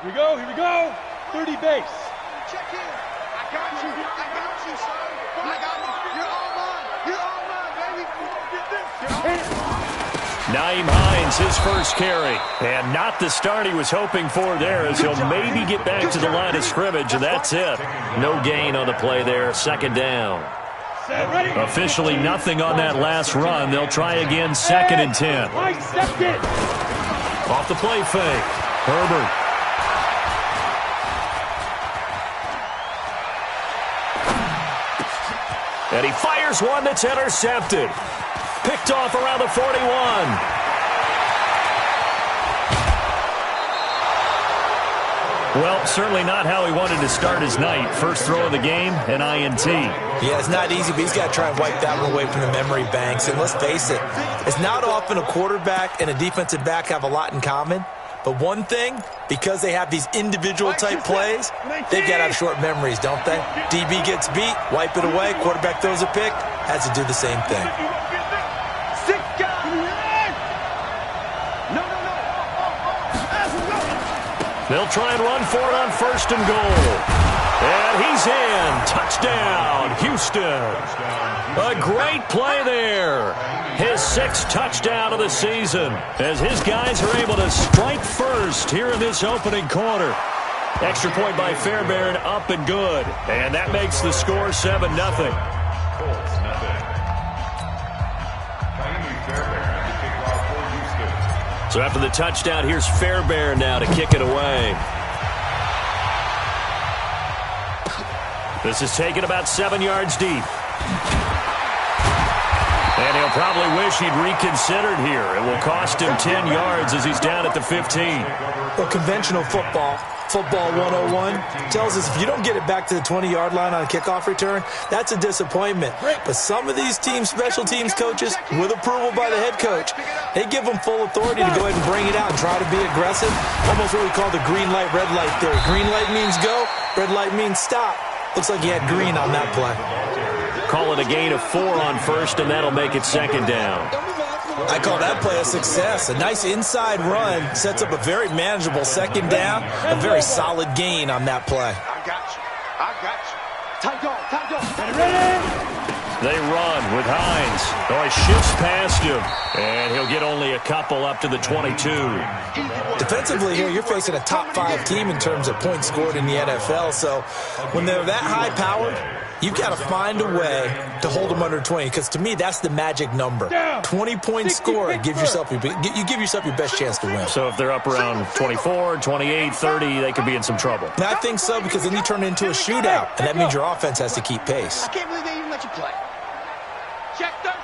Here we go. 30 base. Check in. I got you, son. I got you. You're all mine, baby. Naeem Hines, his first carry. And not the start he was hoping for there, as he'll maybe get back to the line of scrimmage, and that's it. No gain on the play there, second down. Officially nothing on that last run. They'll try again, 2nd and 10. Off the play fake. Herbert. And he fires one that's intercepted. Picked off around the 41. Well, certainly not how he wanted to start his night. First throw of the game, an INT. Yeah, it's not easy, but he's got to try and wipe that one away from the memory banks. And let's face it, it's not often a quarterback and a defensive back have a lot in common. But one thing, because they have these individual type plays, they've got to have short memories, don't they? DB gets beat, wipe it away, quarterback throws a pick, has to do the same thing. They'll try and run for it on 1st and goal. And he's in. Touchdown, Houston. A great play there. His 6th touchdown of the season, as his guys are able to strike first here in this opening quarter. Extra point by Fairbairn, up and good. And that makes the score 7-0. So after the touchdown, here's Fairbairn now to kick it away. This is taken about 7 yards deep. And he'll probably wish he'd reconsidered here. It will cost him 10 yards as he's down at the 15. Well, conventional football 101, tells us if you don't get it back to the 20-yard line on a kickoff return, that's a disappointment. But some of these special teams coaches, with approval by the head coach, they give them full authority to go ahead and bring it out and try to be aggressive. Almost what we call the green light, red light theory. Green light means go, red light means stop. Looks like he had green on that play. Call it a gain of 4 on 1st, and that'll make it 2nd down. I call that play a success. A nice inside run sets up a very manageable 2nd down. A very solid gain on that play. I got you. Tight dog. Ready? They run with Hines. Oh, he shifts past him. And he'll get only a couple up to the 22. Defensively here, you're facing a top 5 team in terms of points scored in the NFL. So when they're that high-powered, you've got to find a way to hold them under 20, because to me, that's the magic number. 20-point score, you give yourself your best chance to win. So if they're up around 24, 28, 30, they could be in some trouble. And I think so, because then you turn it into a shootout, and that means your offense has to keep pace. I can't believe they even let you play. Check 13.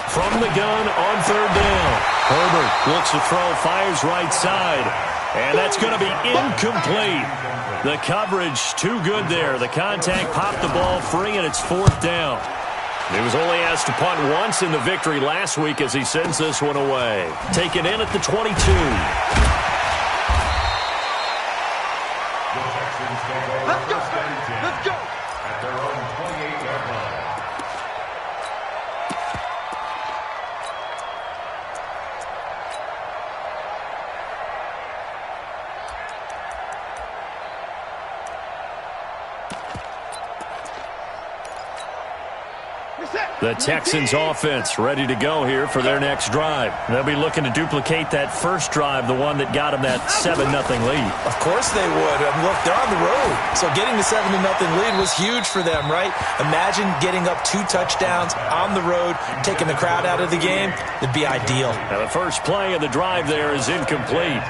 From the gun on 3rd down. Herbert looks to throw, fires right side. And that's going to be incomplete. The coverage too good there. The contact popped the ball free, and it's 4th down. He was only asked to punt once in the victory last week as he sends this one away. Taken in at the 22. Let's go. At their own 28-yard line. The Texans offense ready to go here for their next drive. They'll be looking to duplicate that first drive, the one that got them that 7-0 lead. Of course they would. Look, they're on the road. So getting the 7-0 lead was huge for them, right? Imagine getting up 2 touchdowns on the road, taking the crowd out of the game. It'd be ideal. Now the first play of the drive there is incomplete.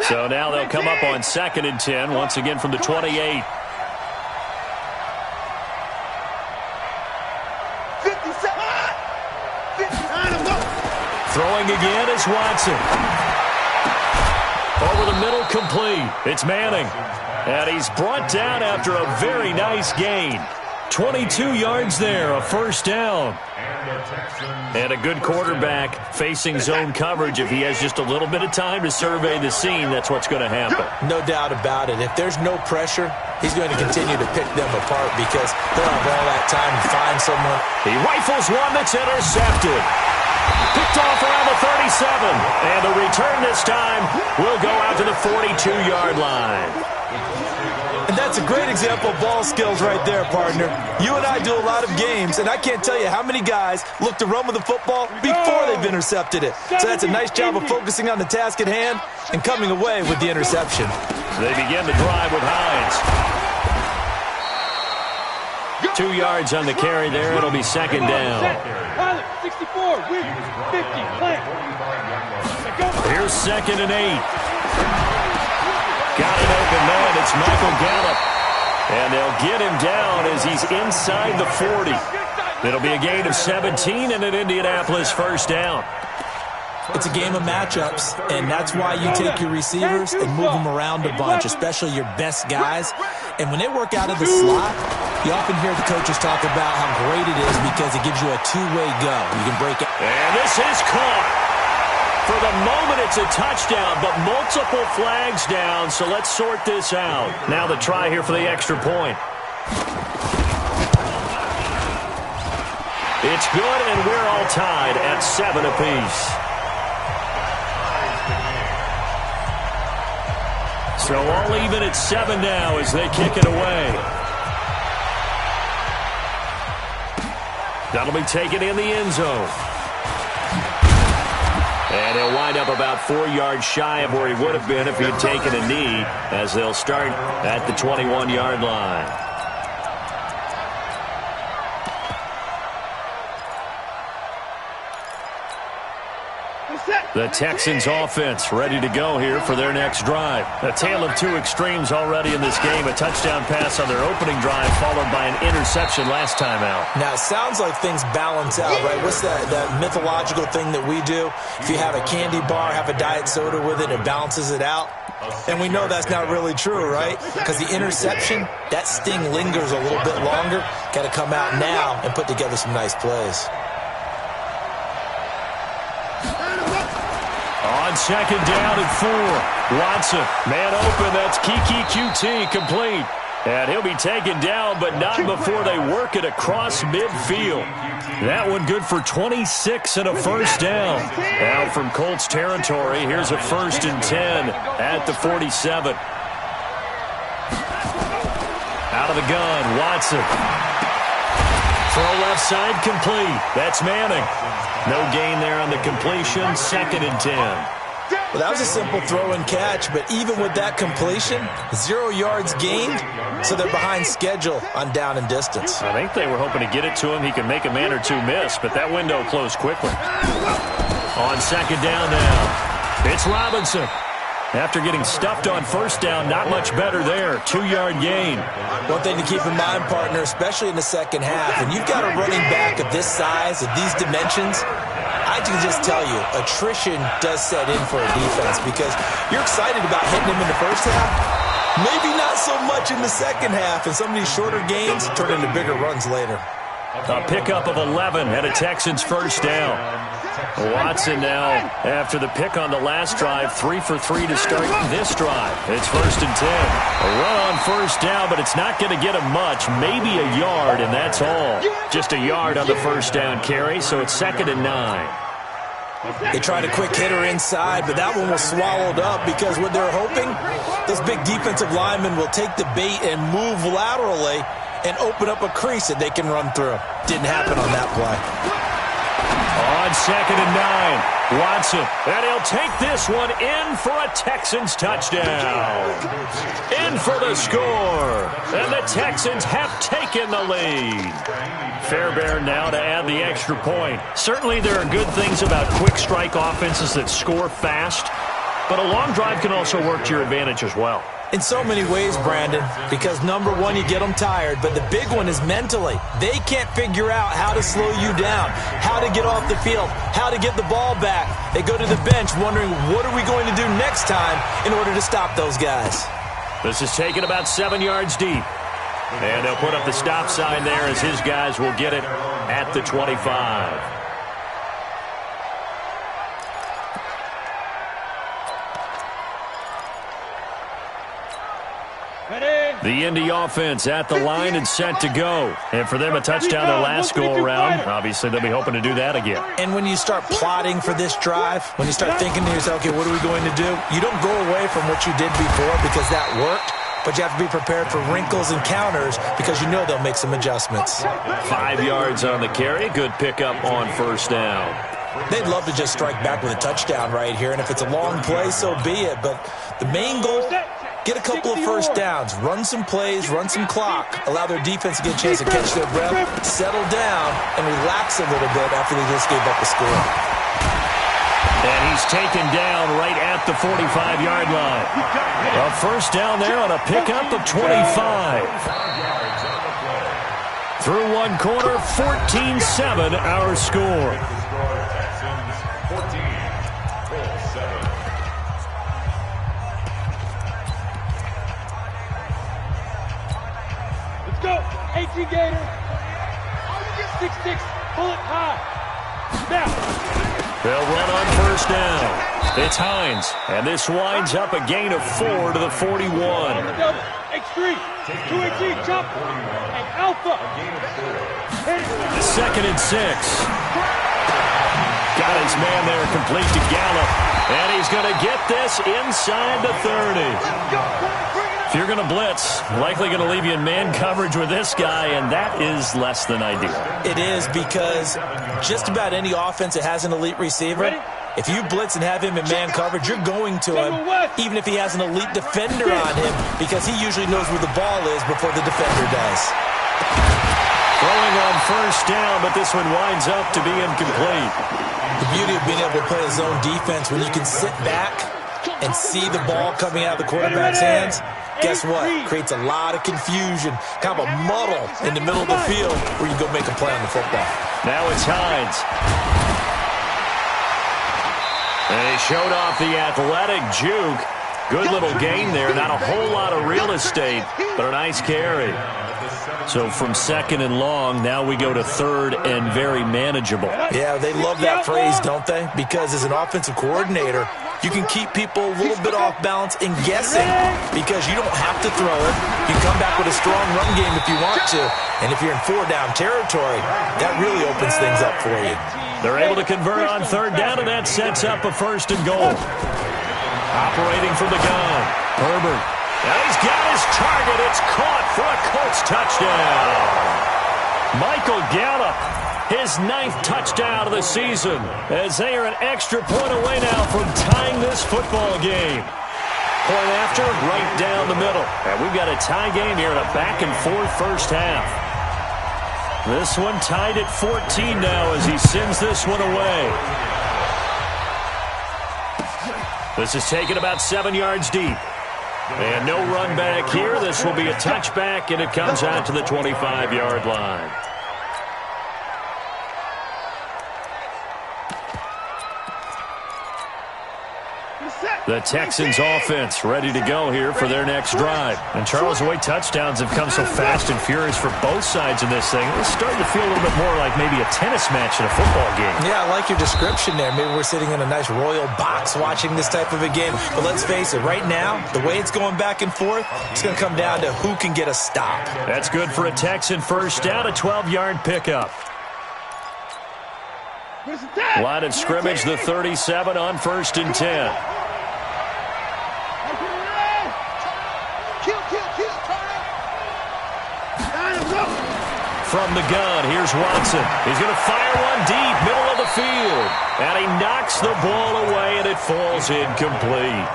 So now they'll come up on 2nd and 10, once again from the 28. 57. Throwing again is Watson. Over the middle, complete. It's Manning. And he's brought down after a very nice gain. 22 yards there, a first down. And a good quarterback facing zone coverage. If he has just a little bit of time to survey the scene, that's what's going to happen. No doubt about it. If there's no pressure, he's going to continue to pick them apart because they'll have all that time to find someone. He rifles one that's intercepted. Picked off around the 37. And the return this time will go out to the 42-yard line. And that's a great example of ball skills right there, partner. You and I do a lot of games, and I can't tell you how many guys look to run with the football before they've intercepted it. So that's a nice job of focusing on the task at hand and coming away with the interception. They begin the drive with Hines. 2 yards on the carry there. It'll be second down. 64, win, 50, play. Here's 2nd and 8. Got an open man. It's Michael Gallup. And they'll get him down as he's inside the 40. It'll be a gain of 17 and an Indianapolis first down. It's a game of matchups, and that's why you take your receivers and move them around a bunch, especially your best guys. And when they work out of the slot, you often hear the coaches talk about how great it is because it gives you a two-way go. You can break it. And this is caught. For the moment, it's a touchdown, but multiple flags down, so let's sort this out. Now the try here for the extra point. It's good, and we're all tied at 7 apiece. So all even at 7 now as they kick it away. That'll be taken in the end zone. And he'll wind up about 4 yards shy of where he would have been if he had taken a knee, as they'll start at the 21-yard line. The Texans offense ready to go here for their next drive. A tale of two extremes already in this game. A touchdown pass on their opening drive followed by an interception last time out. Now, it sounds like things balance out, right? What's that mythological thing that we do? If you have a candy bar, have a diet soda with it, it balances it out. And we know that's not really true, right? Because the interception, that sting lingers a little bit longer. Got to come out now and put together some nice plays. On 2nd down and 4. Watson, man open. That's Kiki QT complete. And he'll be taken down, but not before they work it across midfield. That one good for 26 and a first down. Now from Colts territory, here's a 1st and 10 at the 47. Out of the gun, Watson. Throw left side complete. That's Manning. No gain there on the completion. 2nd and 10. Well, that was a simple throw and catch, but even with that completion, 0 yards gained, so they're behind schedule on down and distance. I think they were hoping to get it to him. He can make a man or two miss, but that window closed quickly. On 2nd down now, it's Robinson. After getting stuffed on 1st down, not much better there. 2-yard gain. One thing to keep in mind, partner, especially in the second half, when you've got a running back of this size, of these dimensions, I can just tell you, attrition does set in for a defense because you're excited about hitting him in the first half. Maybe not so much in the second half, and some of these shorter gains turn into bigger runs later. A pickup of 11 and a Texans first down. Watson now, after the pick on the last drive, 3 for 3 to start this drive. It's 1st and 10. A run on 1st down, but it's not going to get him much. Maybe a yard, and that's all. Just a yard on the 1st down carry, so it's 2nd and 9. They tried a quick hitter inside, but that one was swallowed up because what they're hoping, those big defensive linemen will take the bait and move laterally and open up a crease that they can run through. Didn't happen on that play. On 2nd and 9, Watson, and he'll take this one in for a Texans touchdown. In for the score, and the Texans have taken the lead. Fairbairn now to add the extra point. Certainly there are good things about quick strike offenses that score fast, but a long drive can also work to your advantage as well. In so many ways, Brandon, because number one, you get them tired, but the big one is mentally. They can't figure out how to slow you down, how to get off the field, how to get the ball back. They go to the bench wondering, what are we going to do next time in order to stop those guys? This is taken about 7 yards deep. And they'll put up the stop sign there as his guys will get it at the 25. The Indy offense at the line and set to go. And for them, a touchdown their last go-around. Obviously, they'll be hoping to do that again. And when you start plotting for this drive, when you start thinking to yourself, okay, what are we going to do? You don't go away from what you did before because that worked, but you have to be prepared for wrinkles and counters because you know they'll make some adjustments. 5 yards on the carry. Good pickup on first down. They'd love to just strike back with a touchdown right here, and if it's a long play, so be it. But the main goal, get a couple of first downs, run some plays, run some clock, allow their defense to get a chance to catch their breath, settle down, and relax a little bit after they just gave up a score. And he's taken down right at the 45-yard line. A first down there on a pickup of 25. Through one quarter, 14-7 our score. Go, 18 Gator. 6-6, pull it high. Now. They'll run on first down. It's Hines, and this winds up a gain of 4 to the 41. X3, 218, jump, and alpha. Second and 6. Got his man there complete to Gallup, and he's going to get this inside the 30. If you're going to blitz, likely going to leave you in man coverage with this guy, and that is less than ideal. It is because just about any offense that has an elite receiver, if you blitz and have him in man coverage, you're going to him, even if he has an elite defender on him, because he usually knows where the ball is before the defender does. Throwing on first down, but this one winds up to be incomplete. The beauty of being able to play a zone defense when you can sit back and see the ball coming out of the quarterback's hands, guess what? Creates a lot of confusion, kind of a muddle in the middle of the field where you go make a play on the football. Now it's Hines. And he showed off the athletic juke. Good little gain there. Not a whole lot of real estate, but a nice carry. So from second and long, now we go to third and very manageable. Yeah, they love that phrase, don't they? Because as an offensive coordinator, you can keep people a little bit off balance and guessing because you don't have to throw it. You come back with a strong run game if you want to. And if you're in 4-down territory, that really opens things up for you. They're able to convert on third down, and that sets up a first and goal. Operating from the gun, Herbert. And he's got his target. It's caught for a Colts touchdown. Michael Gallup, his 9th touchdown of the season, as they are an extra point away now from tying this football game. Point after, right down the middle. And we've got a tie game here in a back-and-forth first half. This one tied at 14 now as he sends this one away. This is taken about 7 yards deep. And no run back here. This will be a touchback, and it comes out to the 25-yard line. The Texans offense ready to go here for their next drive. And Charles, the way touchdowns have come so fast and furious for both sides in this thing, it's starting to feel a little bit more like maybe a tennis match in a football game. Yeah, I like your description there. Maybe we're sitting in a nice royal box watching this type of a game. But let's face it, right now, the way it's going back and forth, it's going to come down to who can get a stop. That's good for a Texan first down, a 12-yard pickup. Line of scrimmage, the 37 on first and 10. From the gun, here's Watson. He's going to fire one deep, middle of the field. And he knocks the ball away, and it falls incomplete.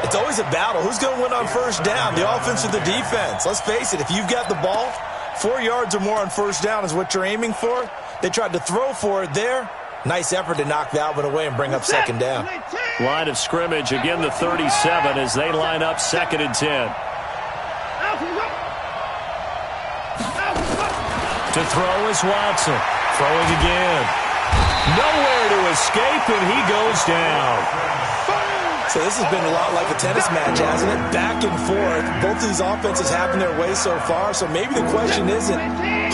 It's always a battle. Who's going to win on first down, the offense or the defense? Let's face it, if you've got the ball, 4 yards or more on first down is what you're aiming for. They tried to throw for it there. Nice effort to knock that one away and bring up second down. Line of scrimmage, again the 37 as they line up second and 10. To throw is Watson. Throwing again. Nowhere to escape, and he goes down. So this has been a lot like a tennis match, hasn't it? Back and forth. Both of these offenses having their way so far. So maybe the question isn't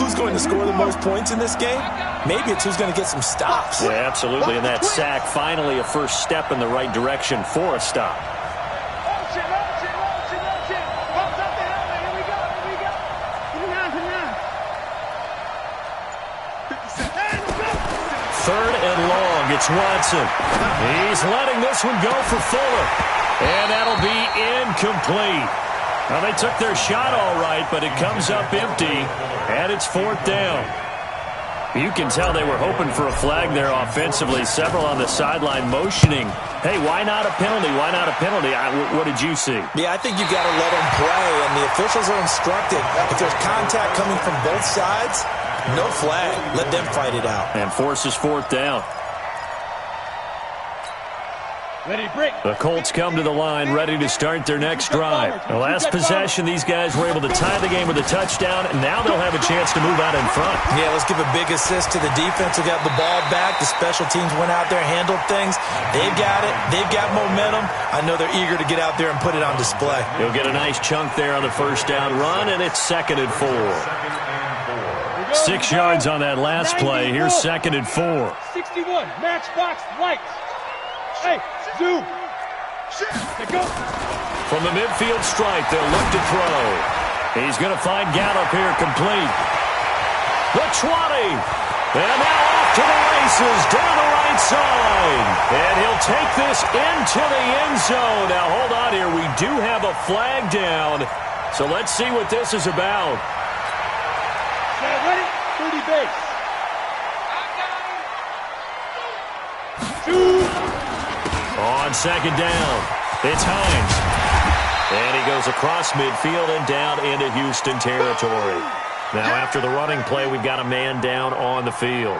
who's going to score the most points in this game. Maybe it's who's going to get some stops. Yeah, absolutely. And that sack, finally a first step in the right direction for a stop. Third and long, it's Watson. He's letting this one go for Fuller. And that'll be incomplete. Well, they took their shot all right, but it comes up empty, and it's fourth down. You can tell they were hoping for a flag there offensively. Several on the sideline motioning. Hey, why not a penalty? Why not a penalty? What did you see? Yeah, I think you got to let them play, and the officials are instructed. If there's contact coming from both sides, no flag. Let them fight it out. And forces fourth down. Ready to break. The Colts come to the line, ready to start their next drive. The last possession, these guys were able to tie the game with a touchdown, and now they'll have a chance to move out in front. Yeah, let's give a big assist to the defense who got the ball back. The special teams went out there, handled things. They've got it. They've got momentum. I know they're eager to get out there and put it on display. He'll get a nice chunk there on the first down run, and it's 2nd and 4. 6 yards on that last play. Here's 2nd and 4. 61, matchbox lights. Hey, zoom. They go. From the midfield stripe, they'll look to throw. He's going to find Gallup here, complete. The 20. And now off to the races, down the right side. And he'll take this into the end zone. Now, hold on here. We do have a flag down. So let's see what this is about. Ready? 30 base. Two. On 2nd down, it's Hines. And he goes across midfield and down into Houston territory. Now, after the running play, we've got a man down on the field.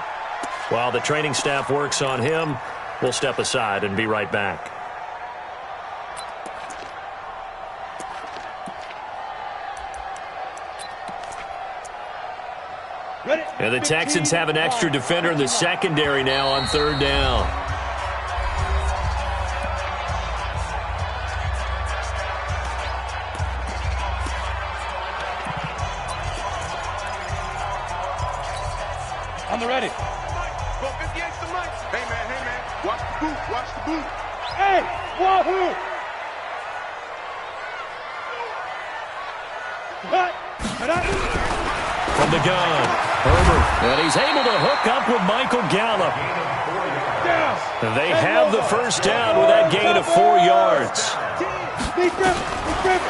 While the training staff works on him, we'll step aside and be right back. And the Texans have an extra defender in the secondary now on 3rd down. On the ready. Go 58's the mic. Hey, man. Watch the boot. Watch the boot. Hey, wahoo. Cut. From the gun, Herbert. And he's able to hook up with Michael Gallup. Down. They have the first down with that gain of 4 yards.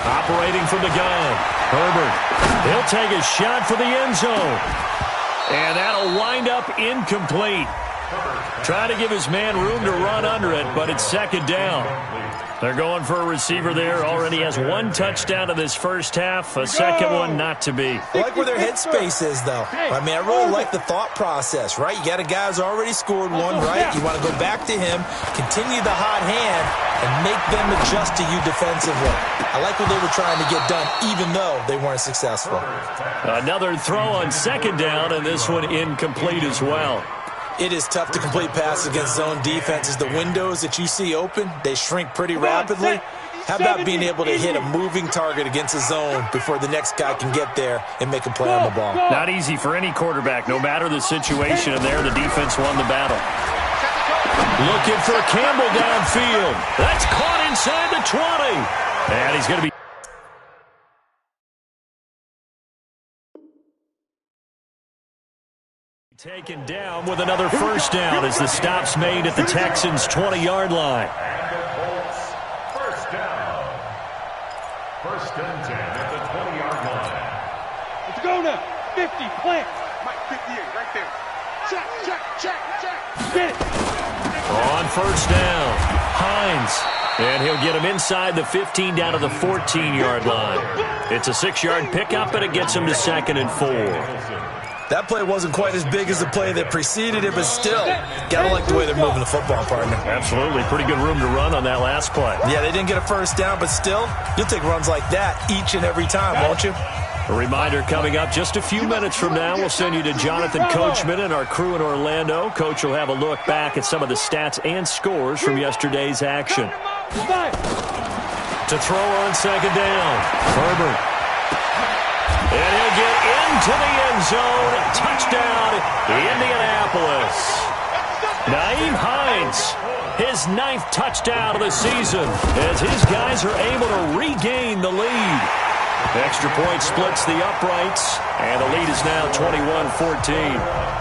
Operating from the gun, Herbert. He'll take a shot for the end zone. And that'll wind up incomplete. Trying to give his man room to run under it, but it's 2nd down. They're going for a receiver there. Already has 1 touchdown in this first half. A second one not to be. I like where their headspace is, though. I mean, I really like the thought process, right? You got a guy who's already scored one, right? You want to go back to him, continue the hot hand, and make them adjust to you defensively. I like what they were trying to get done, even though they weren't successful. Another throw on 2nd down, and this one incomplete as well. It is tough to complete passes against zone defenses. The windows that you see open, they shrink pretty rapidly. How about being able to hit a moving target against a zone before the next guy can get there and make a play on the ball? Not easy for any quarterback, no matter the situation, and there the defense won the battle. Looking for Campbell downfield. That's caught inside the 20. And he's going to be taken down with another first down as the stop's made at the Texans' 20-yard line. First down. 1st and 10 at the 20-yard line. Let's go now. 50, plant. Mike 58, right there. Check. Get it. On 1st down, Hines. And he'll get him inside the 15 down to the 14-yard line. It's a 6-yard pickup, and it gets him to 2nd and 4. That play wasn't quite as big as the play that preceded it, but still, gotta like the way they're moving the football, partner. Absolutely. Pretty good room to run on that last play. Yeah, they didn't get a first down, but still, you'll take runs like that each and every time, won't you? A reminder coming up just a few minutes from now, we'll send you to Jonathan Coachman and our crew in Orlando. Coach will have a look back at some of the stats and scores from yesterday's action. To throw on second down. Herbert. And he'll get into the end zone. Touchdown, Indianapolis. Nyheim Hines, his 9th touchdown of the season, as his guys are able to regain the lead. Extra point splits the uprights, and the lead is now 21-14.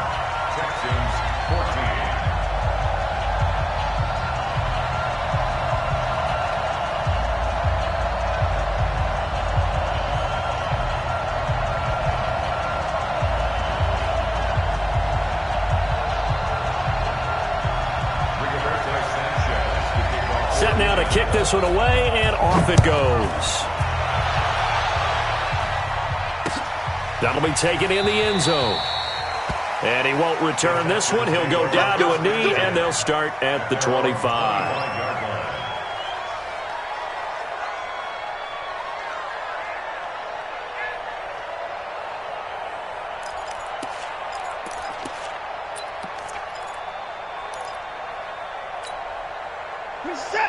Set now to kick this one away, and off it goes. That'll be taken in the end zone. And he won't return this one. He'll go down to a knee, and they'll start at the 25.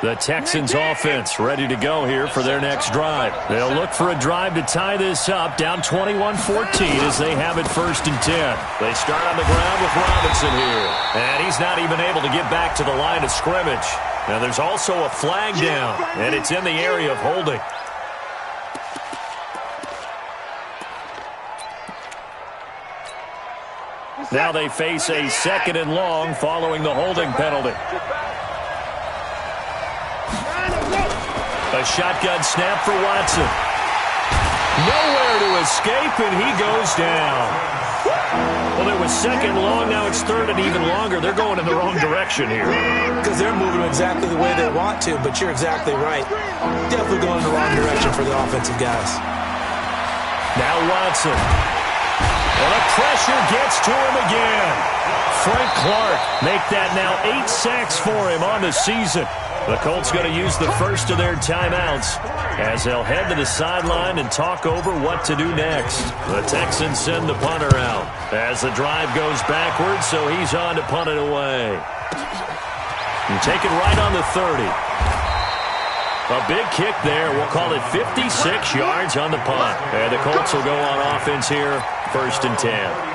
The Texans offense ready to go here for their next drive. They'll look for a drive to tie this up, down 21-14 as they have it 1st and 10. They start on the ground with Robinson here. And he's not even able to get back to the line of scrimmage. Now there's also a flag down, and it's in the area of holding. Now they face a 2nd and long following the holding penalty. A shotgun snap for Watson. Nowhere to escape, and he goes down. Well, it was 2nd long, now it's 3rd and even longer. They're going in the wrong direction here. Because they're moving exactly the way they want to, but you're exactly right. Definitely going in the wrong direction for the offensive guys. Now Watson. And the pressure gets to him again. Frank Clark make that now 8 sacks for him on the season. The Colts going to use the first of their timeouts as they'll head to the sideline and talk over what to do next. The Texans send the punter out as the drive goes backwards, so he's on to punt it away. And take it right on the 30. A big kick there. We'll call it 56 yards on the punt. And the Colts will go on offense here, 1st and 10.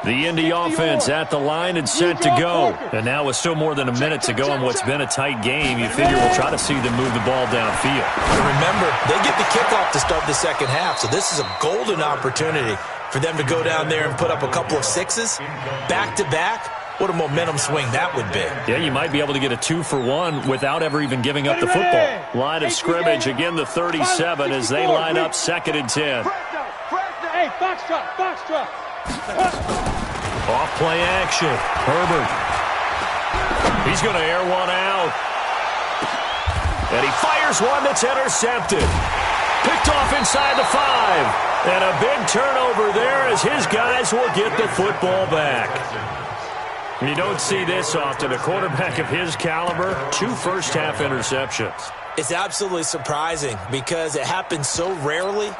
The Indy offense at the line and set to go. And now with still more than a minute to go in what's been a tight game, you figure we'll try to see them move the ball downfield. And remember, they get the kickoff to start the 2nd half, so this is a golden opportunity for them to go down there and put up a couple of 6s back-to-back. What a momentum swing that would be. Yeah, you might be able to get a 2-for-1 without ever even giving up the football. Line of scrimmage, again the 37 as they line up 2nd and 10. Hey, foxtrot. Off play action. Herbert. He's going to air one out. And he fires one that's intercepted. Picked off inside the 5. And a big turnover there as his guys will get the football back. You don't see this often. A quarterback of his caliber, 2 first-half interceptions. It's absolutely surprising because it happens so rarely.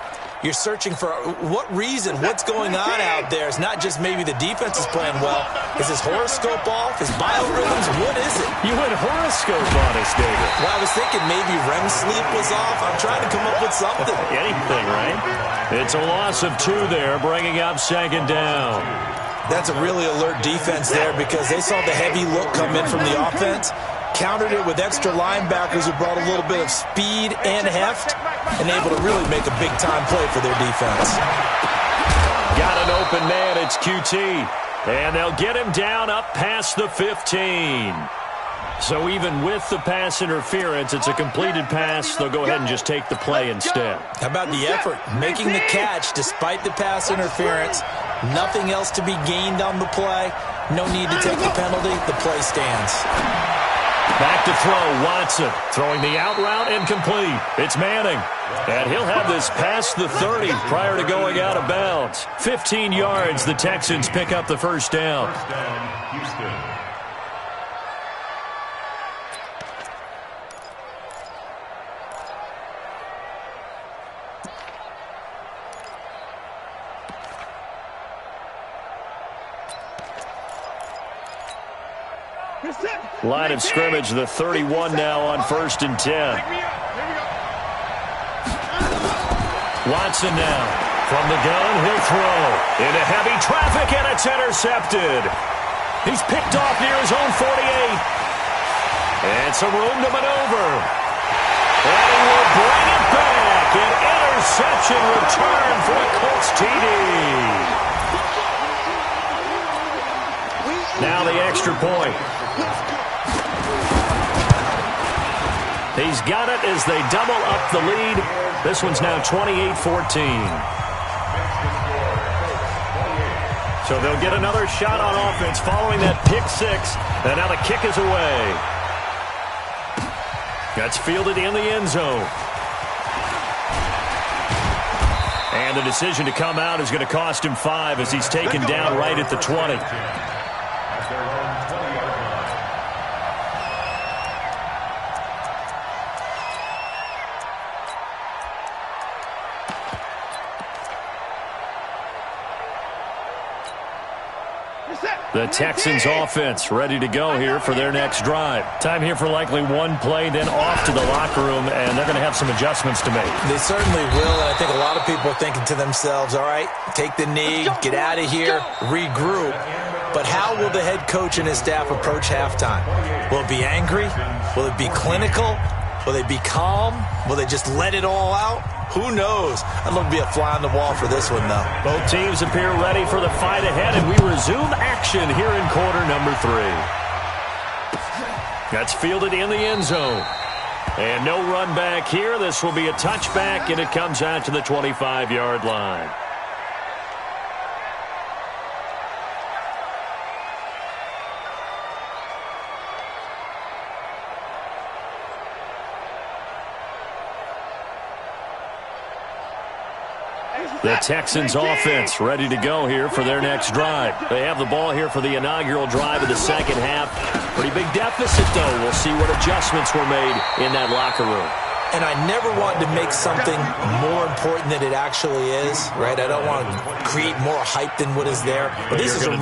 You're searching for what reason, what's going on out there. It's not just maybe the defense is playing well. Is his horoscope off? His biorhythms? What is it? You went horoscope on us, David. Well, I was thinking maybe REM sleep was off. I'm trying to come up with something. Anything, right? It's a loss of 2 there, bringing up 2nd down. That's a really alert defense there because they saw the heavy look come in from the offense, countered it with extra linebackers who brought a little bit of speed and heft, and able to really make a big-time play for their defense. Got an open man, it's QT. And they'll get him down up past the 15. So even with the pass interference, it's a completed pass. They'll go ahead and just take the play instead. How about the effort? Making the catch despite the pass interference. Nothing else to be gained on the play. No need to take the penalty. The play stands. Back to throw, Watson. Throwing the out route incomplete. It's Manning. And he'll have this past the 30 prior to going out of bounds. 15 yards, the Texans pick up the first down. First down, Houston. Line of scrimmage, the 31 now on 1st and 10. Watson now. From the gun, he'll throw. Into heavy traffic, and it's intercepted. He's picked off near his own 48. And some room to maneuver. And he will bring it back. An interception return for a Colts TD. Now the extra point. He's got it as they double up the lead. This one's now 28-14. So they'll get another shot on offense following that pick six. And now the kick is away. That's fielded in the end zone. And the decision to come out is going to cost him 5 as he's taken down right at the 20. The Texans offense ready to go here for their next drive. Time here for likely one play, then off to the locker room, and they're going to have some adjustments to make. They certainly will, and I think a lot of people are thinking to themselves, all right, take the knee, get out of here, regroup. But how will the head coach and his staff approach halftime? Will it be angry? Will it be clinical? Will they be calm? Will they just let it all out? Who knows? I'd love to be a fly on the wall for this one, though. Both teams appear ready for the fight ahead, and we resume action here in quarter number 3. That's fielded in the end zone. And no run back here. This will be a touchback, and it comes out to the 25-yard line. The Texans offense ready to go here for their next drive. They have the ball here for the inaugural drive of the second half. Pretty big deficit, though. We'll see what adjustments were made in that locker room. And I never want to make something more important than it actually is, right? I don't want to create more hype than what is there. But this is I'm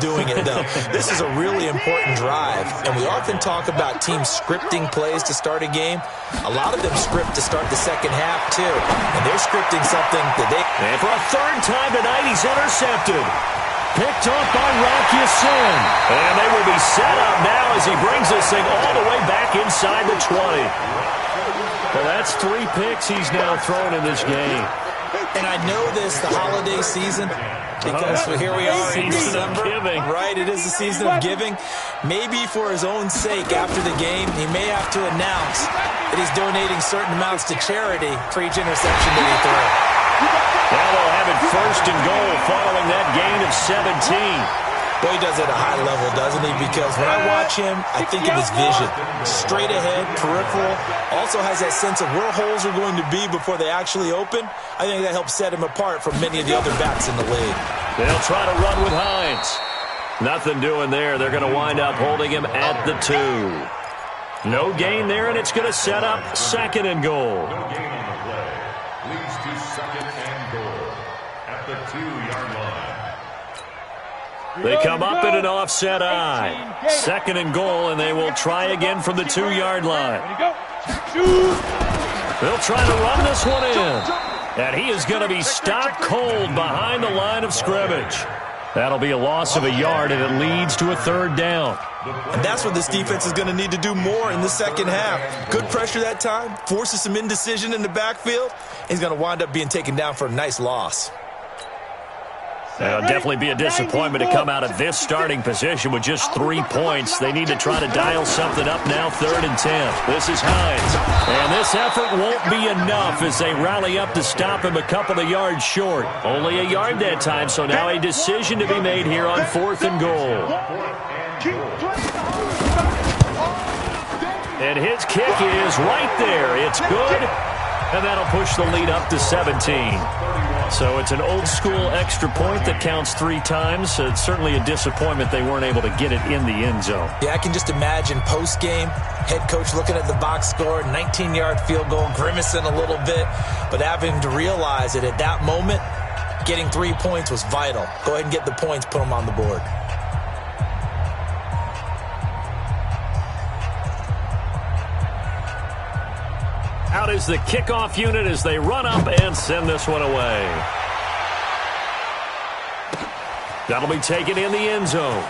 doing it, though. This is a really important drive. And we often talk about teams scripting plays to start a game. A lot of them script to start the second half, too. And they're scripting something that they... And for a third time tonight, he's intercepted. Picked off by Rocky Sin. And they will be set up now as he brings this thing all the way back inside the 20. Well, that's 3 picks he's now thrown in this game. And I know this, the holiday season, because here we are in December, right? It is the season of giving. Maybe for his own sake, after the game, he may have to announce that he's donating certain amounts to charity for each interception that he threw. Now they'll have it 1st and goal following that gain of 17. Boy, he does it at a high level, doesn't he? Because when I watch him, I think of his vision. Straight ahead, peripheral. Also has that sense of where holes are going to be before they actually open. I think that helps set him apart from many of the other backs in the league. They'll try to run with Hines. Nothing doing there. They're going to wind up holding him at the 2. No gain there, and it's going to set up 2nd and goal. No gain on the play. Leads to 2nd and goal at the 2-yard line. They come up in an offset eye. 2nd and goal, and they will try again from the 2-yard line. They'll try to run this one in. And he is going to be stopped cold behind the line of scrimmage. That'll be a loss of a yard, and it leads to a 3rd down. And that's what this defense is going to need to do more in the second half. Good pressure that time, forces some indecision in the backfield. He's going to wind up being taken down for a nice loss. It'll definitely be a disappointment to come out of this starting position with just 3 points. They need to try to dial something up now, 3rd and 10. This is Hines. And this effort won't be enough as they rally up to stop him a couple of yards short. Only a yard that time, so now a decision to be made here on 4th and goal. And his kick is right there. It's good. And that'll push the lead up to 17. So it's an old-school extra point that counts 3 times. So it's certainly a disappointment they weren't able to get it in the end zone. Yeah, I can just imagine post-game, head coach looking at the box score, 19-yard field goal, grimacing a little bit, but having to realize that at that moment, getting 3 points was vital. Go ahead and get the points, put them on the board. Out is the kickoff unit as they run up and send this one away. That'll be taken in the end zone.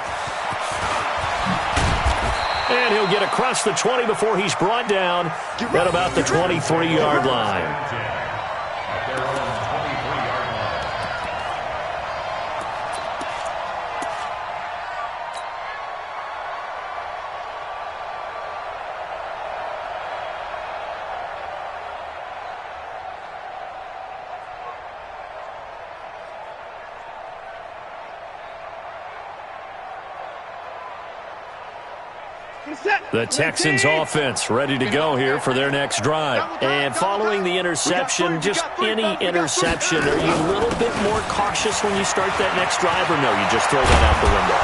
And he'll get across the 20 before he's brought down at about the 23-yard line. The Texans offense ready to go here for their next drive. And following the interception, just any interception, are you a little bit more cautious when you start that next drive, or no, you just throw that out the window?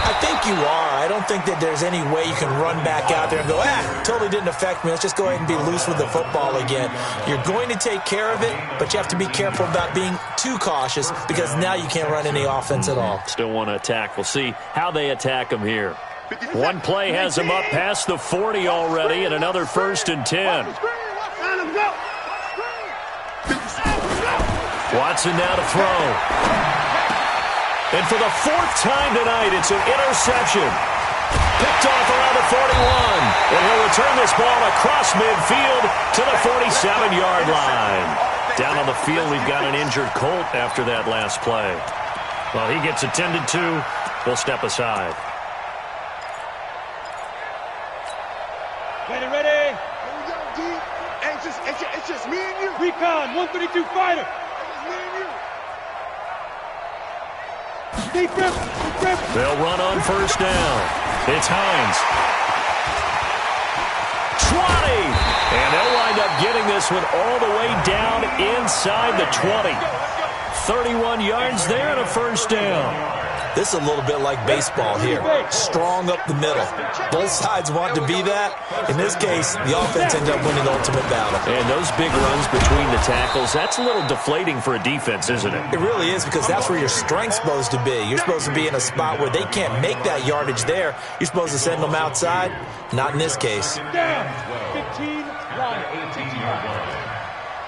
I think you are. I don't think that there's any way you can run back out there and go, totally didn't affect me. Let's just go ahead and be loose with the football again. You're going to take care of it, but you have to be careful about being too cautious because now you can't run any offense at all. Still want to attack. We'll see how they attack them here. One play has him up past the 40 already, and another 1st and 10. Watson now to throw. And for the 4th time tonight, it's an interception. Picked off around the 41. And he'll return this ball across midfield to the 47-yard line. Down on the field, we've got an injured Colt after that last play. Well, he gets attended to. We'll step aside. Ready, ready. Here we go, D. Hey, it's just me and you. Recon, 132 fighter. It's me and you. Deep grip, deep grip. They'll run on 1st down. It's Hines. 20. And they'll wind up getting this one all the way down inside the 20. 31 yards there and a 1st down. This is a little bit like baseball here. Strong up the middle. Both sides want to be that. In this case, the offense ends up winning the ultimate battle. And those big runs between the tackles, that's a little deflating for a defense, isn't it? It really is, because that's where your strength's supposed to be. You're supposed to be in a spot where they can't make that yardage there. You're supposed to send them outside. Not in this case. Down. 15, line. 18-yard line.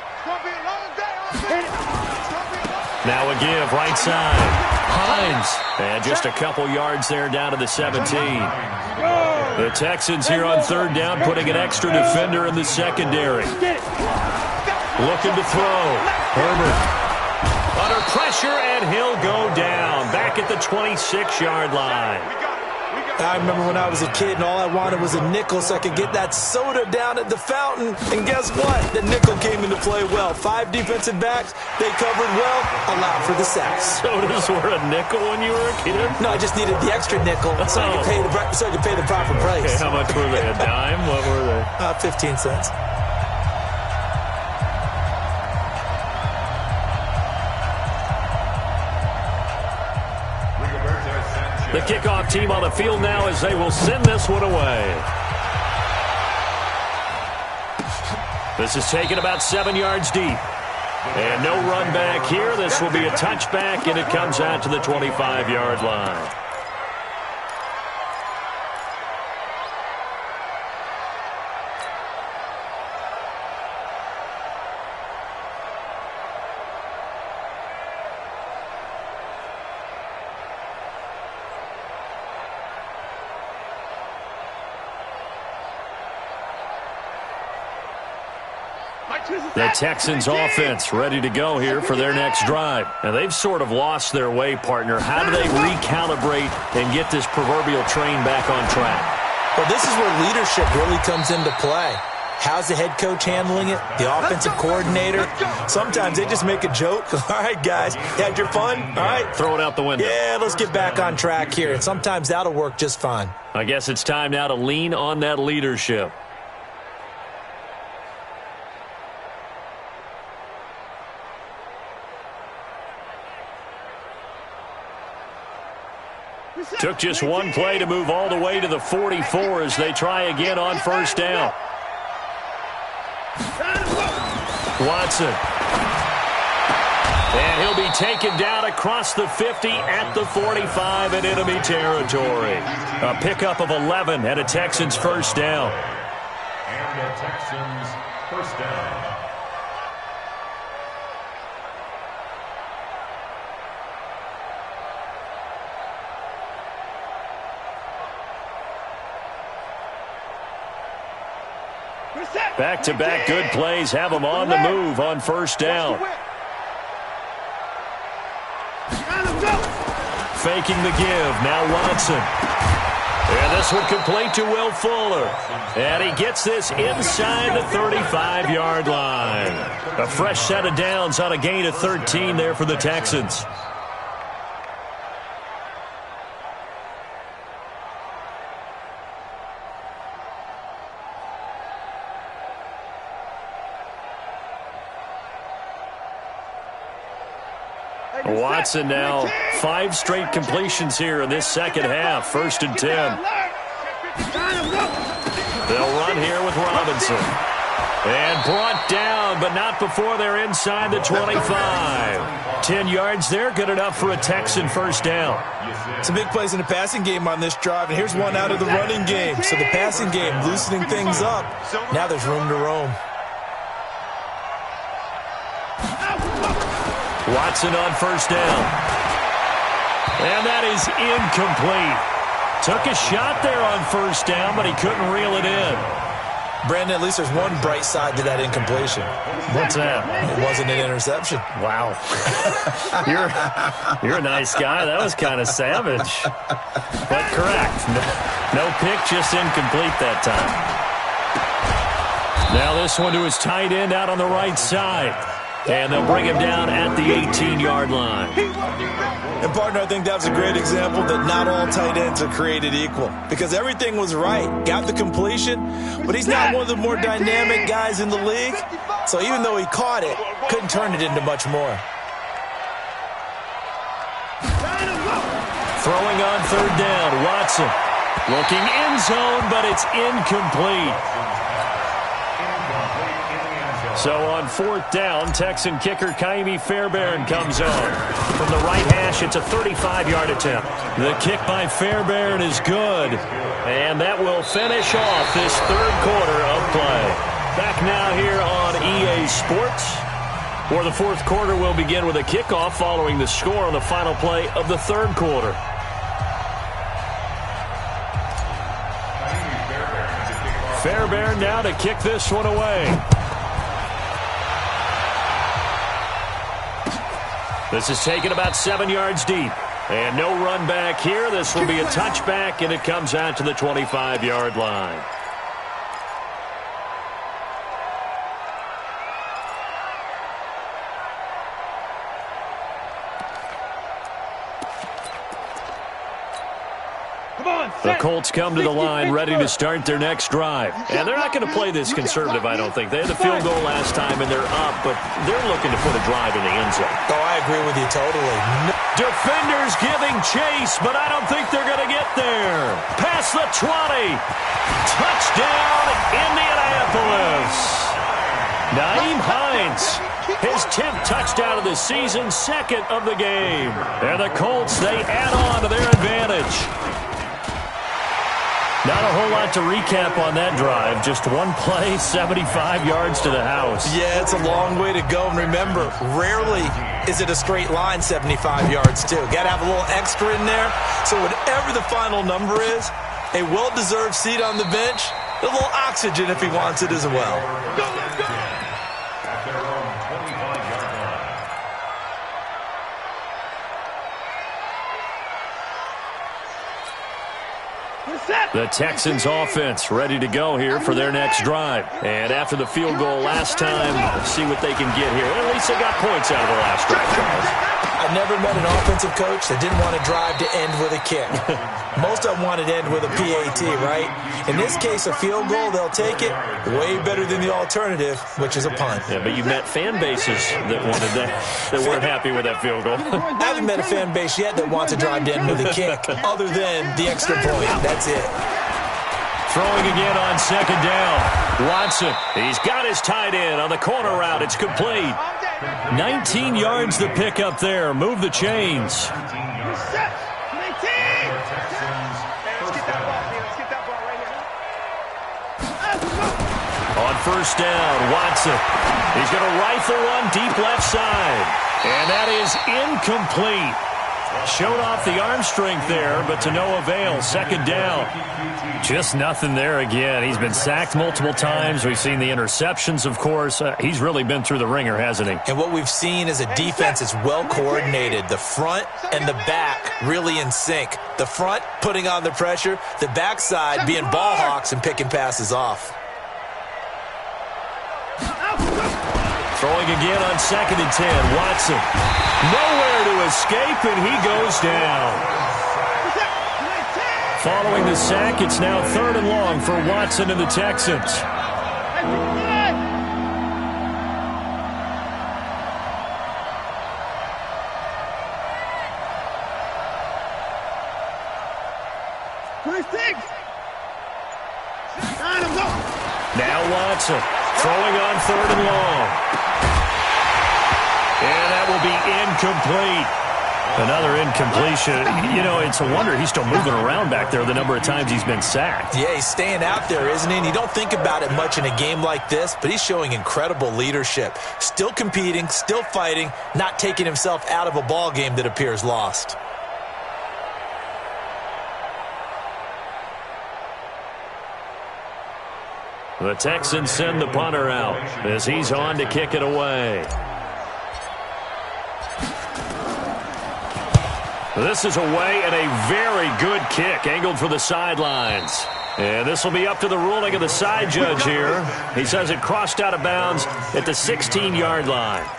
It's going to be a long day. Now a give, right side. Hines. And just a couple yards there down to the 17. The Texans here on 3rd down, putting an extra defender in the secondary. Looking to throw. Herbert. Under pressure, and he'll go down. Back at the 26-yard line. I remember when I was a kid and all I wanted was a nickel so I could get that soda down at the fountain. And guess what? The nickel came into play well. 5 defensive backs, they covered well, allowed for the sacks. Sodas were a nickel when you were a kid? No, I just needed the extra nickel so I could pay the proper price. Okay, how much were they? A dime? What were they? 15 cents. The kickoff team on the field now as they will send this one away. This is taken about 7 yards deep. And no run back here. This will be a touchback, and it comes out to the 25-yard line. The Texans offense ready to go here for their next drive. Now, they've sort of lost their way, partner. How do they recalibrate and get this proverbial train back on track? Well, this is where leadership really comes into play. How's the head coach handling it? The offensive coordinator? Sometimes they just make a joke. All right, guys, you had your fun? All right. Throw it out the window. Yeah, let's get back on track here. And sometimes that'll work just fine. I guess it's time now to lean on that leadership. Took just one play to move all the way to the 44 as they try again on 1st down. Watson. And he'll be taken down across the 50 at the 45 in enemy territory. A pickup of 11 and a Texans 1st down. And the Texans First down. Back-to-back good plays have them on the move on first down. Faking the give. Now Watson. And this one complete to Will Fuller. And he gets this inside the 35-yard line. A fresh set of downs on a gain of 13 there for the Texans. Watson now 5 straight completions here in this second half. 1st and 10. They'll run here with Robinson. And brought down, but not before they're inside the 25. 10 yards there, good enough for a Texan first down. Some big plays in the passing game on this drive, and here's one out of the running game. So the passing game loosening things up. Now there's room to roam. Watson on first down. And that is incomplete. Took a shot there on first down, but he couldn't reel it in. Brandon, at least there's one bright side to that incompletion. What's that? It wasn't an interception. Wow. You're a nice guy. That was kind of savage. But correct. No pick, just incomplete that time. Now this one to his tight end out on the right side. And they'll bring him down at the 18-yard line. And, partner, I think that was a great example that not all tight ends are created equal. Because everything was right. Got the completion, but he's not one of the more dynamic guys in the league. So even though he caught it, couldn't turn it into much more. Throwing on third down, Watson. Looking end zone, but it's incomplete. So on 4th down, Texan kicker Kaimi Fairbairn comes on. From the right hash, it's a 35-yard attempt. The kick by Fairbairn is good. And that will finish off this 3rd quarter of play. Back now here on EA Sports, where the 4th quarter will begin with a kickoff following the score on the final play of the 3rd quarter. Fairbairn now to kick this one away. This is taken about 7 yards deep. And no run back here. This will be a touchback, and it comes out to the 25-yard line. The Colts come to the line ready to start their next drive. And they're not going to play this conservative, I don't think. They had the field goal last time, and they're up, but they're looking to put a drive in the end zone. Oh, I agree with you totally. Defenders giving chase, but I don't think they're going to get there. Past the 20. Touchdown, Indianapolis. Nyheim Hines, his 10th touchdown of the season, 2nd of the game. And the Colts, they add on to their advantage. Not a whole lot to recap on that drive. Just one play, 75 yards to the house. Yeah, it's a long way to go. And remember, rarely is it a straight line 75 yards, too. Got to have a little extra in there. So whatever the final number is, a well-deserved seat on the bench, a little oxygen if he wants it as well. Go, let's go! At their own 25-yard line. The Texans offense ready to go here for their next drive. And after the field goal last time, let's see what they can get here. At least they got points out of the last drive, Charles. I've never met an offensive coach that didn't want to drive to end with a kick. Most of them wanted to end with a PAT, right? In this case, a field goal, they'll take it. Way better than the alternative, which is a punt. Yeah, but you've met fan bases that wanted that weren't happy with that field goal. I haven't met a fan base yet that wants to drive to end with a kick, other than the extra point. That's it. Throwing again on 2nd down. Watson, he's got his tight end on the corner route. It's complete. 19 yards the pick up there. Move the chains. On first down, Watson. He's going to rifle one deep left side. And that is incomplete. Showed off the arm strength there, but to no avail. Second down. Just nothing there again. He's been sacked multiple times. We've seen the interceptions, of course. He's really been through the ringer, hasn't he? And what we've seen is a defense that's well coordinated. The front and the back really in sync. The front putting on the pressure. The backside being ball hawks and picking passes off. Throwing again on 2nd and 10. Watson. Nowhere to escape, and he goes down. Following the sack, it's now 3rd and long for Watson and the Texans. Now Watson throwing on 3rd and long. And that will be incomplete. Another incompletion. You know, it's a wonder he's still moving around back there the number of times he's been sacked. Yeah, he's staying out there, isn't he? And you don't think about it much in a game like this, but he's showing incredible leadership. Still competing, still fighting, not taking himself out of a ball game that appears lost. The Texans send the punter out as he's on to kick it away. This is away and a very good kick, angled for the sidelines. And this will be up to the ruling of the side judge here. He says it crossed out of bounds at the 16-yard line.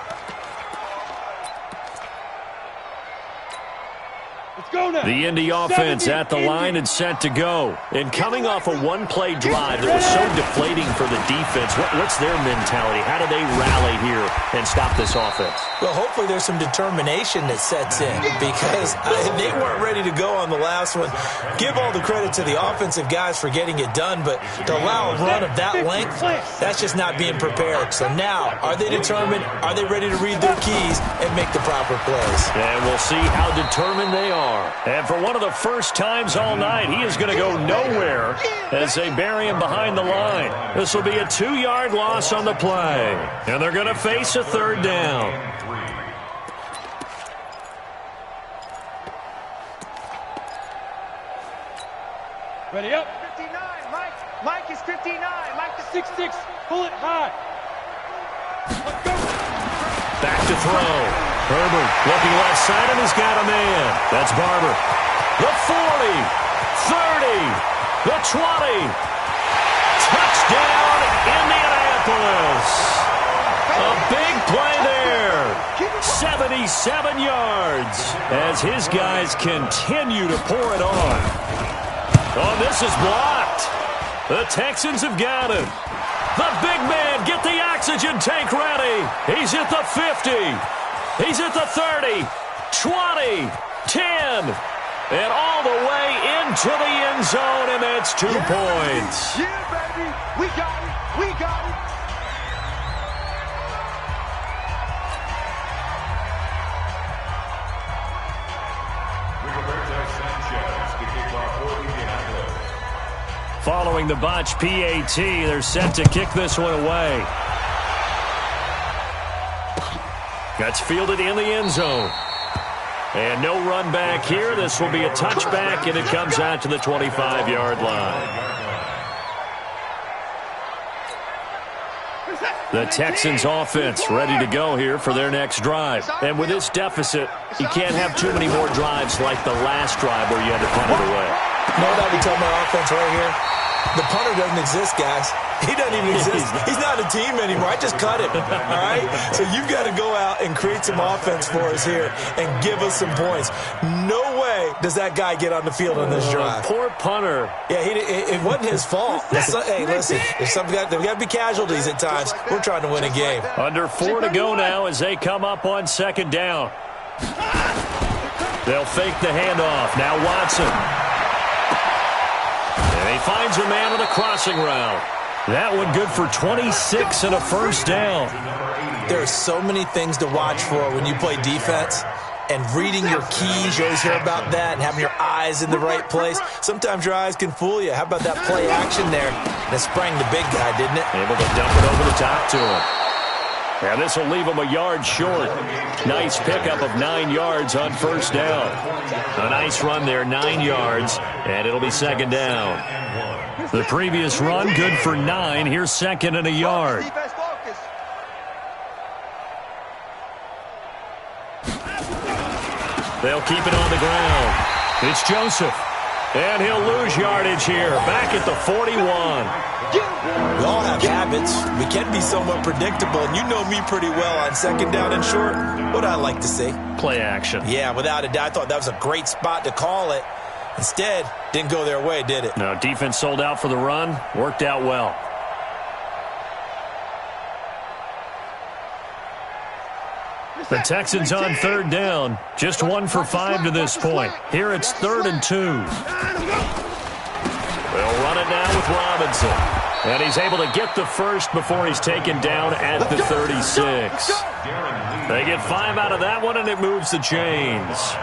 The Indy offense at the line and set to go. And coming off a one-play drive that was so deflating for the defense, what's their mentality? How do they rally here and stop this offense? Well, hopefully there's some determination that sets in because they weren't ready to go on the last one. Give all the credit to the offensive guys for getting it done, but to allow a run of that length, that's just not being prepared. So now, are they determined? Are they ready to read their keys and make the proper plays? And we'll see how determined they are. And for one of the first times all night, he is going to go nowhere as they bury him behind the line. This will be a 2-yard loss on the play. And they're going to face a 3rd down. Ready up. 59, Mike. Mike is 59. Mike is 6-6. Pull it high. Let's go. Back to throw. Herbert looking left side, and he's got a man. That's Barber. The 40, 30, the 20. Touchdown, Indianapolis. A big play there. 77 yards as his guys continue to pour it on. Oh, this is blocked. The Texans have got it. The big man, get the oxygen tank ready. He's at the 50. He's at the 30, 20, 10, and all the way into the end zone, and that's 2 points. Yeah, baby. We got it. We got it. Following the botch PAT, they're set to kick this one away. That's fielded in the end zone. And no run back here. This will be a touchback, and it comes out to the 25-yard line. The Texans offense ready to go here for their next drive. And with this deficit, you can't have too many more drives like the last drive where you had to punt it away. You know what I would tell my offense right here? The punter doesn't exist, guys. He doesn't even exist. He's not a team anymore. I just cut him, all right? So you've got to go out and create some offense for us here and give us some points. No way does that guy get on the field on this drive. Poor punter. Yeah, it wasn't his fault. Hey, listen, there's got to be casualties at times. We're trying to win a game. Under 4 to go now as they come up on 2nd down. They'll fake the handoff. Now Watson. And he finds a man with a crossing route. That one good for 26 and a first down. There are so many things to watch for when you play defense. and reading your keys. You always hear about that, and having your eyes in the right place. Sometimes your eyes can fool you. How about that play action there? That sprang the big guy, didn't it? Able to dump it over the top to him. And this will leave him a yard short. Nice pickup of 9 yards on first down. A nice run there, 9 yards, and it'll be second down. The previous run, good for 9. Here's second and a yard. They'll keep it on the ground. It's Joseph. And he'll lose yardage here. Back at the 41. We all have habits. We can be somewhat predictable, and you know me pretty well on second down and short. What I like to see? Play action. Yeah, without a doubt. I thought that was a great spot to call it. Instead, didn't go their way, did it? No, defense sold out for the run. Worked out well. The Texans on third down. Just 1 for 5 to this point. Here it's 3rd and 2. They'll run it now with Robinson. And he's able to get the first before he's taken down at the 36. They get 5 out of that one, and it moves the chains.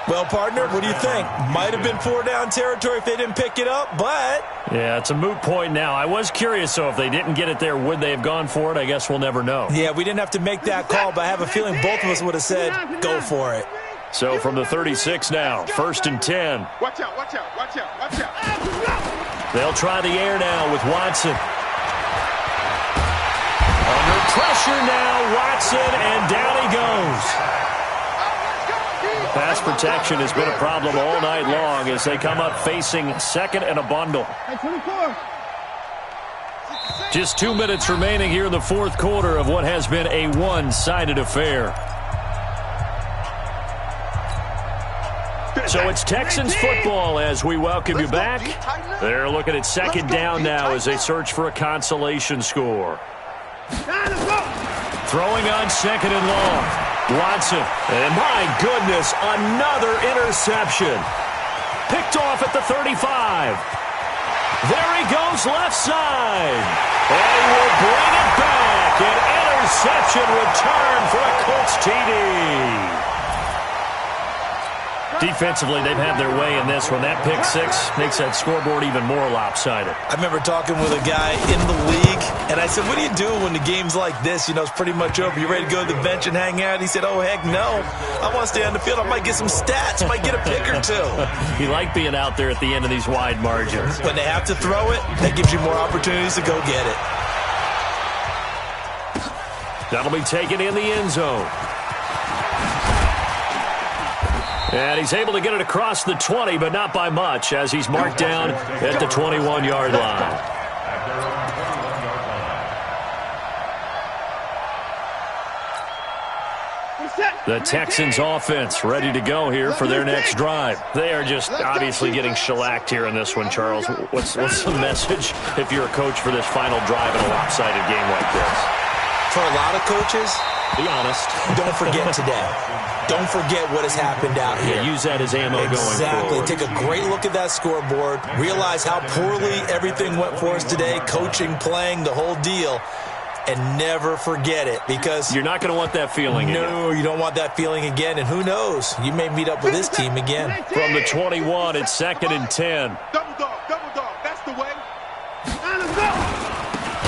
Well, partner, what do you think? Might have been 4-down territory if they didn't pick it up, but... Yeah, it's a moot point now. I was curious, so if they didn't get it there, would they have gone for it? I guess we'll never know. Yeah, we didn't have to make that call, but I have a feeling both of us would have said, go for it. So from the 36 now, 1st and 10. Watch out, watch out, watch out, watch out. They'll try the air now with Watson. Under pressure now, Watson, and down he goes. Pass protection has been a problem all night long as they come up facing second and a bundle. Just 2 minutes remaining here in the fourth quarter of what has been a one-sided affair. So it's Texans football as we welcome you back. They're looking at second down now as they search for a consolation score. Throwing on second and long. Watson, and my goodness, another interception. Picked off at the 35. There he goes left side. And he will bring it back. An interception return for a Colts TD. Defensively, they've had their way in this one. That pick six makes that scoreboard even more lopsided. I remember talking with a guy in the league, and I said, what do you do when the game's like this? You know, it's pretty much over. You ready to go to the bench and hang out? He said, oh, heck no. I want to stay on the field. I might get some stats. Might get a pick or two. You like being out there at the end of these wide margins. When they have to throw it, that gives you more opportunities to go get it. That'll be taken in the end zone. And he's able to get it across the 20, but not by much, as he's marked down at the 21-yard line. The Texans offense ready to go here for their next drive. They are just obviously getting shellacked here in this one, Charles. What's the message if you're a coach for this final drive in a lopsided game like this? For a lot of coaches, be honest. Don't forget today. Don't forget what has happened out here. Yeah, use that as ammo going Exactly. forward. Take a great look at that scoreboard. Realize how poorly everything went for us today. Coaching, playing, the whole deal. And never forget it, because you're not going to want that feeling again. No, you don't want that feeling again. And who knows? You may meet up with this team again. From the 21, it's 2nd and 10. Double dog, that's the way.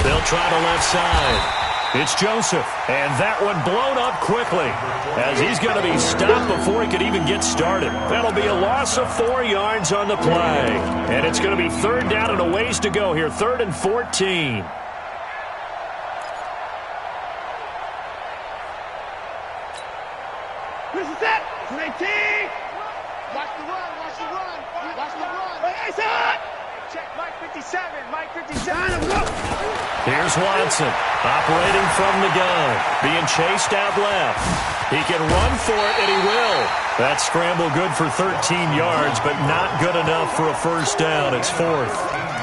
They'll try the left side. It's Joseph, and that one blown up quickly as he's going to be stopped before he could even get started. That'll be a loss of 4 yards on the play, and it's going to be 3rd down and a ways to go here, 3rd and 14. This is it. 19. Watch the run. It's hot. Check Mike 57. Here's Watson, operating from the gun, being chased out left. He can run for it, and he will. That scramble good for 13 yards, but not good enough for a first down. It's 4th.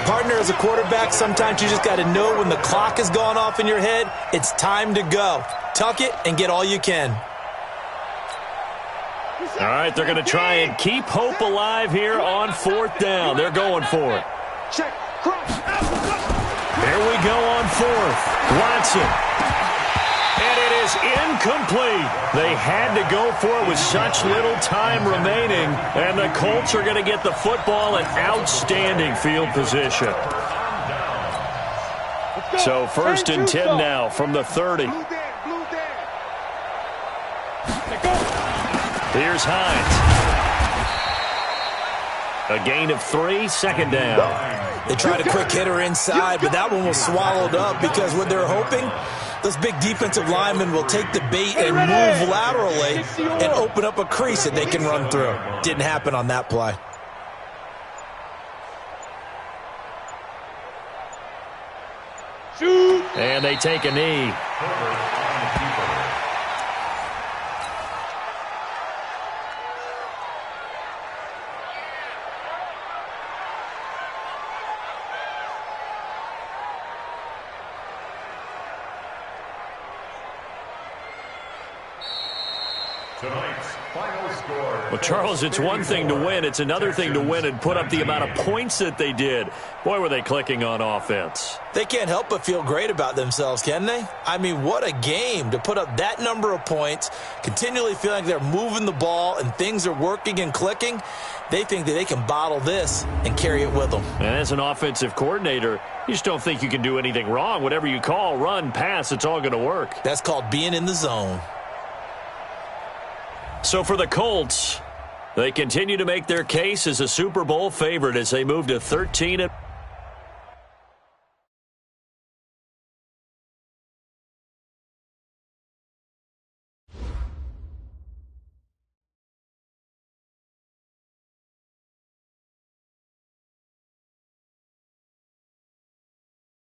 Partner, as a quarterback, sometimes you just got to know when the clock has gone off in your head, it's time to go. Tuck it and get all you can. All right, they're going to try and keep hope alive here on 4th down. They're going for it. Check. Cross. Here we go on 4th. Watson. And it is incomplete. They had to go for it with such little time remaining, and the Colts are going to get the football in outstanding field position. So 1st and 10 now from the 30. Here's Hines. A gain of 3, 2nd down. They tried a quick hitter inside, but that one was swallowed up because what they're hoping, those big defensive linemen will take the bait and move laterally and open up a crease that they can run through. Didn't happen on that play. And they take a knee. Tonight's final score. Well, Charles, it's one thing to win. It's another thing to win and put up the amount of points that they did. Boy, were they clicking on offense. They can't help but feel great about themselves, can they? I mean, what a game to put up that number of points, continually feeling like they're moving the ball and things are working and clicking. They think that they can bottle this and carry it with them. And as an offensive coordinator, you just don't think you can do anything wrong. Whatever you call, run, pass, it's all going to work. That's called being in the zone. So for the Colts, they continue to make their case as a Super Bowl favorite as they move to 13.